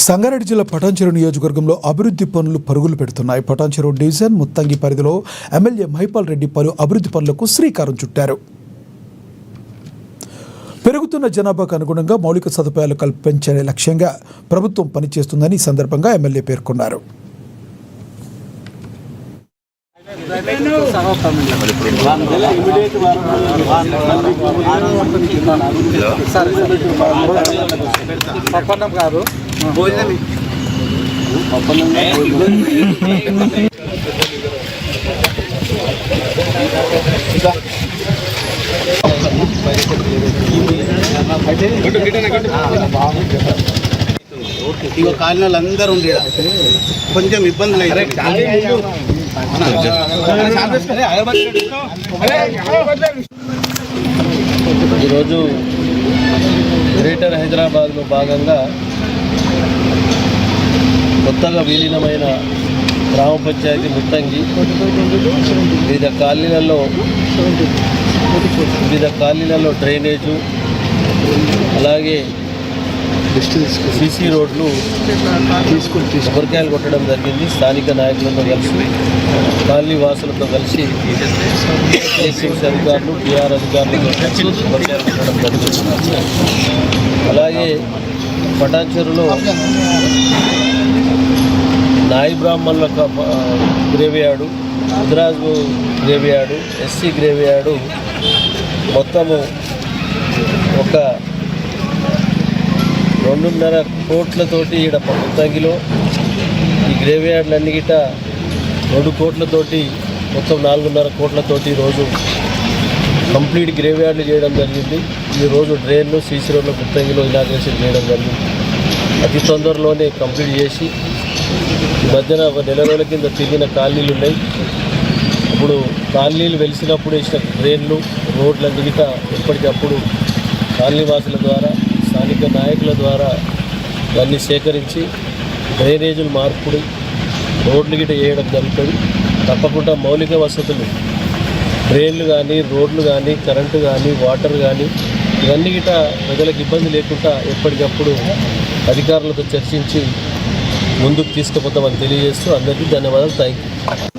సంగారెడ్డి జిల్లా పటాన్చెరు నియోజకవర్గంలో అభివృద్ధి పనులు పరుగులు పెడుతున్నాయి. పటాన్చెరు డివిజన్ ముత్తంగి పరిధిలో ఎమ్మెల్యే మహిపాల్ రెడ్డి పలు అభివృద్ధి పనులకు శ్రీకారం చుట్టారు. పెరుగుతున్న జనాభాకు అనుగుణంగా మౌలిక సదుపాయాలు కల్పించే లక్ష్యంగా ప్రభుత్వం పనిచేస్తుందని ఈ సందర్భంగా ఎమ్మెల్యే పేర్కొన్నారు. ఇక కాలినోళ్ళు అందరూ ఉండే కొంచెం ఇబ్బందులు అయితే ఈరోజు గ్రేటర్ హైదరాబాద్లో భాగంగా కొత్తగా విలీనమైన గ్రామ పంచాయతీ ముత్తంగి వివిధ కాలనీలలో డ్రైనేజు అలాగే సీసీ రోడ్లు కొబ్బరికాయలు కొట్టడం జరిగింది. స్థానిక నాయకులతో కలిసి కాలనీ వాసులతో కలిసి ఏసీఎంసీ అధికారులు టీఆర్ అధికారులతో కలిసి కొబ్బరికాయలు కొట్టడం జరిగింది. అలాగే పటాన్చెరులో నాయి బ్రాహ్మణుల గ్రేవ్యార్డు, ముద్రాజు గ్రేవ్యార్డు, ఎస్సీ గ్రేవ్యార్డు మొత్తము ఒక 2.5 కోట్లతోటి ఈడ ముత్తంగిలో ఈ గ్రేవ్యార్డులన్నీ గిట్ట 2 కోట్లతోటి మొత్తం 4.5 కోట్లతోటి ఈరోజు కంప్లీట్ గ్రేవ్యార్డులు చేయడం జరిగింది. ఈరోజు డ్రైన్లు సీసీ రోడ్లు ముత్తంగిలో ఇనాగ్రేషన్ చేయడం జరిగింది. అతి తొందరలోనే కంప్లీట్ చేసి ఈ మధ్యన ఒక నెల రోజుల కింద తిరిగిన కాలనీలు ఉన్నాయి. ఇప్పుడు కాలనీలు వెలిసినప్పుడు వేసిన డ్రైన్లు రోడ్లన్నీ గిట్ట ఎప్పటికప్పుడు కాలనీ వాసుల ద్వారా స్థానిక నాయకుల ద్వారా ఇవన్నీ సేకరించి డ్రైనేజీలు మార్పుడు రోడ్లు గిట్ట వేయడం జరుగుతుంది. తప్పకుండా మౌలిక వసతులు డ్రైన్లు కానీ రోడ్లు కానీ కరెంటు కానీ వాటర్ కానీ ఇవన్నీ గిట్ట ప్రజలకు ఇబ్బంది లేకుండా ఎప్పటికప్పుడు అధికారులతో చర్చించి ముందుకు తీసుకుపోతామని తెలియజేస్తూ అందరికీ ధన్యవాదాలు. Thank you.